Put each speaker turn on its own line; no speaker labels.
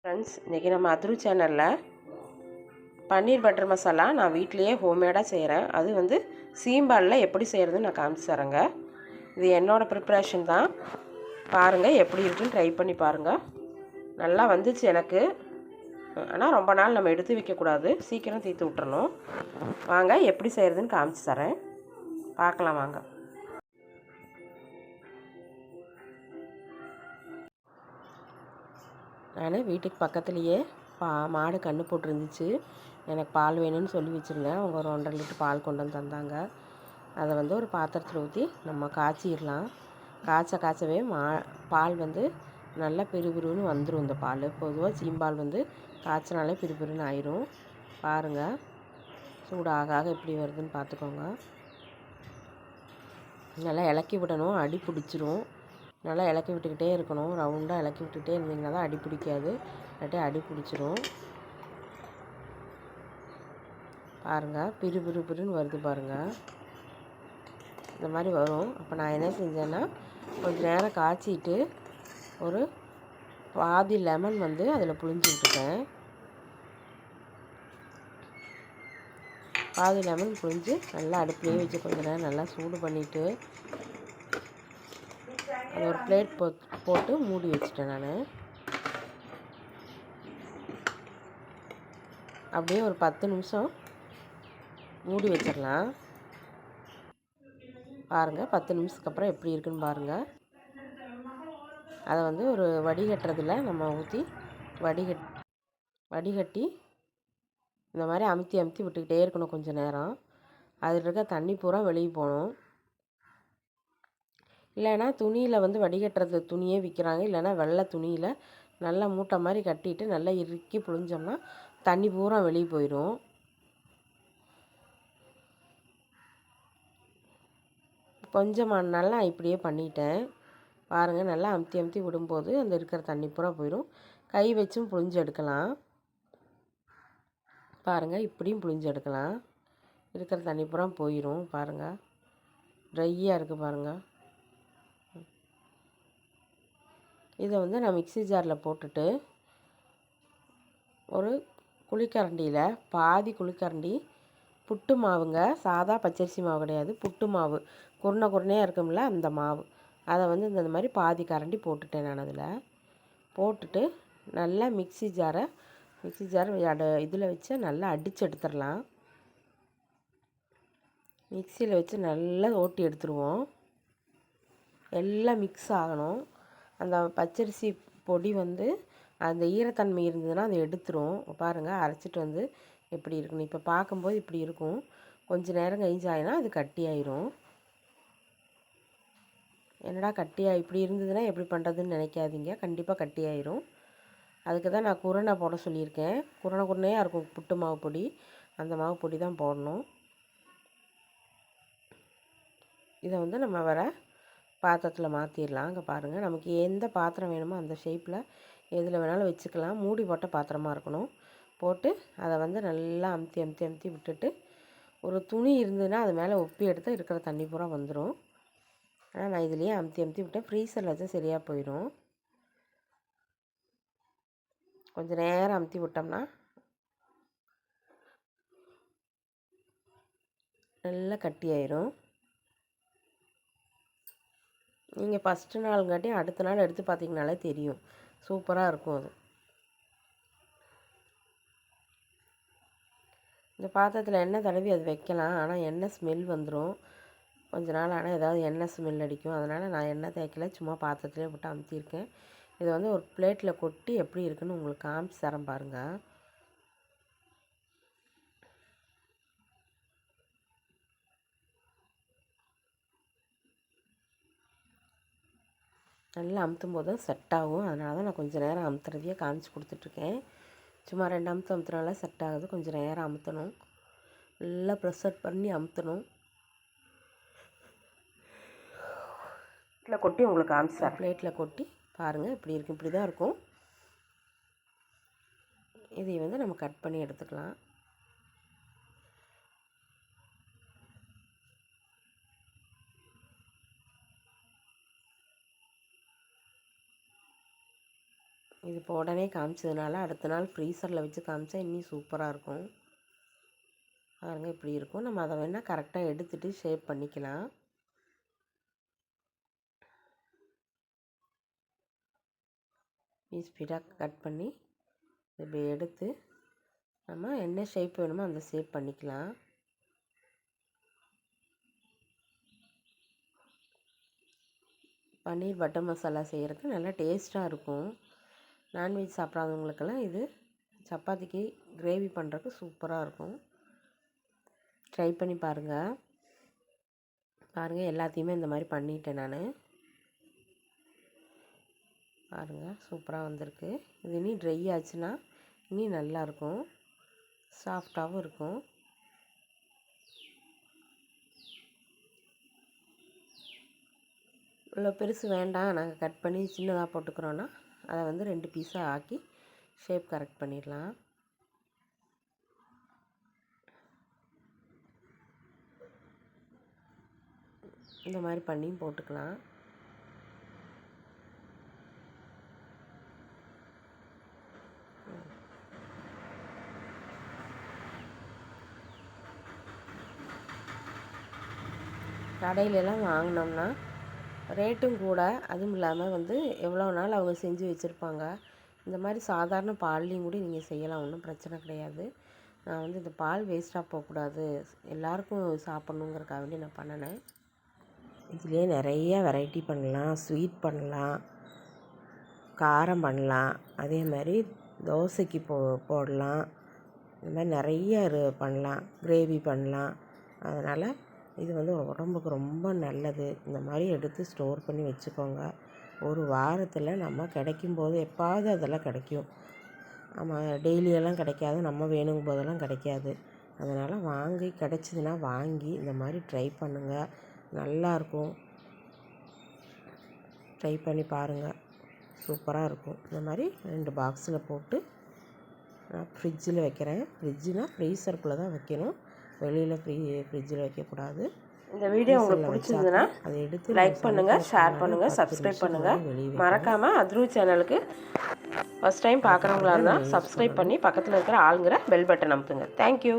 Friends, இன்றைக்கி நம்ம அதுரு சேனலில் பன்னீர் பட்டர் மசாலா நான் வீட்டிலையே ஹோம்மேடாக செய்கிறேன். அது வந்து சீம்பாலில் எப்படி செய்கிறதுன்னு நான் காமிச்சு தரேங்க. இது என்னோடய ப்ரிப்ரேஷன் தான். பாருங்கள் எப்படி இருக்குன்னு ட்ரை பண்ணி பாருங்கள். நல்லா வந்துச்சு எனக்கு. ஆனால் ரொம்ப நாள் நம்ம எடுத்து வைக்கக்கூடாது, சீக்கிரம் தீர்த்து விட்டுறணும். வாங்க எப்படி செய்கிறதுன்னு காமிச்சு தரேன், பார்க்கலாம் வாங்க. நான் வீட்டுக்கு பக்கத்துலேயே மாடு கன்று போட்டிருந்துச்சு. எனக்கு பால் வேணும்னு சொல்லி வச்சுருந்தேன். அவங்க ஒரு 1.5 லிட்டர் பால் கொண்டு வந்து தந்தாங்க. அதை வந்து ஒரு பாத்திரத்தில் ஊற்றி நம்ம காய்ச்சிடலாம். காய்ச்சவே பால் வந்து நல்லா பிறுபிறுன்னு வந்துடும். இந்த பால் பொதுவாக சீம்பால் வந்து காய்ச்சினாலே பிறுபிறுன்னு ஆயிரும். பாருங்கள், சூடாக எப்படி வருதுன்னு பார்த்துக்கோங்க. நல்லா இலக்கி விடணும், அடி பிடிச்சிரும். நல்லா இலக்கி விட்டுக்கிட்டே இருக்கணும். ரவுண்டாக இலக்கி விட்டுக்கிட்டே இருந்திங்கன்னா தான் அடி பிடிக்காது, இல்லாட்டி அடி பிடிச்சிரும். பாருங்கள், பிறுன்னு வருது பாருங்கள். இந்த மாதிரி வரும். அப்போ நான் என்ன செஞ்சேன்னா, கொஞ்சம் நேரம் காய்ச்சிட்டு ஒரு பாதி லெமன் வந்து அதில் புழிஞ்சு விட்டுட்டேன். பாதி லெமன் புழிஞ்சு நல்லா அடுப்புலேயே வச்சு கொஞ்சம் நேரம் நல்லா சூடு பண்ணிவிட்டு அது ஒரு பிளேட் போட்டு மூடி வச்சுட்டேன். நான் அப்படியே ஒரு 10 நிமிஷம் மூடி வச்சிடலாம். பாருங்கள், 10 நிமிஷத்துக்கு அப்புறம் எப்படி இருக்குன்னு பாருங்கள். அதை வந்து ஒரு வடிகட்டுறதுல நம்ம ஊற்றி வடிகட்டி இந்த மாதிரி அமுத்தி விட்டுக்கிட்டே இருக்கணும் கொஞ்சம் நேரம். அதில் இருக்க தண்ணி பூரா வெளியே போகணும். இல்லைன்னா துணியில் வந்து வடிகட்டுறது துணியே விற்கிறாங்க. இல்லைன்னா வெள்ளை துணியில் நல்லா மூட்டை மாதிரி கட்டிட்டு நல்லா இறுக்கி புழிஞ்சோம்னா தண்ணி பூரா வெளியே போயிடும். கொஞ்சம் நல்லா இப்படியே பண்ணிட்டேன். பாருங்கள், நல்லா அமுத்தி விடும்போது அந்த இருக்கிற தண்ணி பூரா போயிடும். கை வச்சும் புழிஞ்சு எடுக்கலாம். பாருங்கள், இப்படியும் புழிஞ்சு எடுக்கலாம். இருக்கிற தண்ணி பூரா போயிடும். பாருங்கள், ட்ரையாக இருக்குது பாருங்கள். இதை வந்து நான் மிக்ஸி ஜாரில் போட்டுட்டு ஒரு குழிக்கரண்டியில் பாதி குழிக்கரண்டி புட்டு மாவுங்க, சாதா பச்சரிசி மாவு கிடையாது, புட்டு மாவு குருணையாக இருக்கும்ல அந்த மாவு, அதை வந்து இந்த மாதிரி பாதி கரண்டி போட்டுட்டேன். நான் அதில் போட்டுட்டு நல்லா மிக்ஸி ஜாரை இதில் வச்சு நல்லா அடித்து எடுத்துடலாம். மிக்சியில் வச்சு நல்லா ஓட்டி எடுத்துருவோம். எல்லாம் மிக்ஸ் ஆகணும். அந்த பச்சரிசி பொடி வந்து அந்த ஈரத்தன்மை இருந்ததுன்னா அதை எடுத்துரும். பாருங்கள், அரைச்சிட்டு வந்து எப்படி இருக்குன்னு இப்போ பார்க்கும்போது இப்படி இருக்கும். கொஞ்சம் நேரம் கழிஞ்சாயினா அது கட்டி ஆயிரும். என்னடா கட்டியாக இப்படி இருந்ததுன்னா எப்படி பண்ணுறதுன்னு நினைக்காதீங்க, கண்டிப்பாக கட்டி ஆயிரும். அதுக்கு தான் நான் குருணை போட சொல்லியிருக்கேன். குருணையாக இருக்கும் புட்டு மாவு பொடி, அந்த மாவு பொடி தான் போடணும். இதை வந்து நம்ம வேறு பாத்திரத்தில் மாற்றிடலாம். அங்கே பாருங்கள், நமக்கு எந்த பாத்திரம் வேணுமோ அந்த ஷேப்பில் எதில் வேணாலும் வச்சுக்கலாம். மூடி போட்ட பாத்திரமாக இருக்கணும். போட்டு அதை வந்து நல்லா அமுத்தி விட்டுட்டு ஒரு துணி இருந்ததுன்னா அது மேலே ஒப்பி எடுத்து இருக்கிற தண்ணி பூரா வந்துடும். ஆனால் நான் இதுலேயே அமுத்தி விட்டேன். ஃப்ரீசரில் வச்சா சரியாக போயிடும். கொஞ்சம் நேரம் அமுத்தி விட்டோம்னா நல்லா கட்டி ஆயிரும். நீங்கள் ஃபஸ்ட்டு நாளுங்காட்டி அடுத்த நாள் எடுத்து பார்த்திங்கனாலே தெரியும், சூப்பராக இருக்கும். அது இந்த பாத்திரத்தில் எண்ணெய் தடவி அது வைக்கலாம். ஆனால் எண்ணெய் ஸ்மெல் வந்துடும். கொஞ்ச நாள் ஆனால் ஏதாவது எண்ணெய் ஸ்மெல் அடிக்கும். அதனால் நான் எண்ணெய் தேய்க்கல, சும்மா பாத்திரத்துலேயே போட்டு அமுத்தியிருக்கேன். இதை வந்து ஒரு பிளேட்டில் கொட்டி எப்படி இருக்குன்னு உங்களுக்கு காமிச்சு தரேன் பாருங்கள். நல்லா அமுத்தும் போது செட் ஆகும். அதனால தான் நான் கொஞ்சம் நேரம் அமுத்துறதையே காமிச்சு கொடுத்துட்ருக்கேன். சும்மா 2 அமுத்துனால செட் ஆகுது. கொஞ்சம் நேரம் அமுத்தணும், நல்லா ப்ரெஷர் பண்ணி அமுத்தணும். கொட்டி உங்களுக்கு காமிச்சு பிளேட்டில் கொட்டி பாருங்கள் இப்படி இருக்குது. இப்படி தான் இருக்கும். இதை வந்து நம்ம கட் பண்ணி எடுத்துக்கலாம். இது இப்போ உடனே காமிச்சதுனால அடுத்த நாள் ஃப்ரீசரில் வச்சு காமிச்சா இன்னும் சூப்பராக இருக்கும். பாருங்கள் இப்படி இருக்கும். நம்ம அதை வேணால் கரெக்டாக எடுத்துகிட்டு ஷேப் பண்ணிக்கலாம். ஸ்பீடாக கட் பண்ணி இப்படி எடுத்து நம்ம என்ன ஷேப் வேணுமோ அந்த ஷேப் பண்ணிக்கலாம். பன்னீர் பட்டர் மசாலா செய்கிறதுக்கு நல்லா டேஸ்ட்டாக இருக்கும். நான்வெஜ் சாப்பிடாதவங்களுக்கெல்லாம் இது சப்பாத்திக்கு கிரேவி பண்ணுறதுக்கு சூப்பராக இருக்கும். ட்ரை பண்ணி பாருங்கள். எல்லாத்தையுமே இந்த மாதிரி பண்ணிட்டேன் நான். பாருங்கள் சூப்பராக வந்திருக்கு. இது இனி ட்ரை ஆச்சுன்னா இனி நல்லாயிருக்கும், சாஃப்டாகவும் இருக்கும். இவ்வளோ பெருசு வேண்டாம், நாங்கள் கட் பண்ணி சின்னதாக போட்டுக்கிறோன்னா அதை வந்து 2 பீஸாக ஆக்கி ஷேப் கரெக்ட் பண்ணிடலாம். இந்த மாதிரி பண்ணியும் போட்டுக்கலாம். கடையிலலாம் வாங்கினோம்னா ரேட்டும் கூட, அதுவும் இல்லாமல் வந்து எவ்வளோ நாள் அவங்க செஞ்சு வச்சுருப்பாங்க. இந்த மாதிரி சாதாரண பால்லையும் கூட நீங்கள் செய்யலாம், ஒன்றும் பிரச்சனை கிடையாது. நான் வந்து இந்த பால் வேஸ்ட்டாக போகக்கூடாது, எல்லாருக்கும் சாப்பிட்ணுங்கிறக்காக வேண்டி நான் பண்ணினேன். இதுலேயே நிறைய வெரைட்டி பண்ணலாம். ஸ்வீட் பண்ணலாம், காரம் பண்ணலாம், அதே மாதிரி தோசைக்கு போடலாம். இந்த மாதிரி நிறைய பண்ணலாம், கிரேவி பண்ணலாம். அதனால் இது வந்து உடம்புக்கு ரொம்ப நல்லது. இந்த மாதிரி எடுத்து ஸ்டோர் பண்ணி வச்சுக்கோங்க. ஒரு வாரத்தில் நம்ம கிடைக்கும்போது எப்பாவது அதெல்லாம் கிடைக்கும். நம்ம டெய்லியெல்லாம் கிடைக்காது, நம்ம வேணுங்கும் போதெல்லாம் கிடைக்காது. அதனால் கிடச்சிதுன்னா வாங்கி இந்த மாதிரி ட்ரை பண்ணுங்கள், நல்லாயிருக்கும். ட்ரை பண்ணி பாருங்கள், சூப்பராக இருக்கும். இந்த மாதிரி 2 பாக்ஸில் போட்டு நான் ஃப்ரிட்ஜில் வைக்கிறேன். ஃப்ரீசருக்குள்ளே தான் வைக்கணும், வெளியில் ஃப்ரிட்ஜில் வைக்கக்கூடாது. இந்த வீடியோ உங்களுக்கு பிடிச்சிருந்ததுன்னா அதை எடுத்து லைக் பண்ணுங்கள், ஷேர் பண்ணுங்கள், சப்ஸ்கிரைப் பண்ணுங்கள். மறக்காமல் அத்ரு சேனலுக்கு ஃபஸ்ட் டைம் பார்க்குறவங்களா இருந்தால் சப்ஸ்கிரைப் பண்ணி பக்கத்தில் இருக்கிற ஆளுங்கிற பெல் பட்டன் அமுத்துங்க. தேங்க்யூ.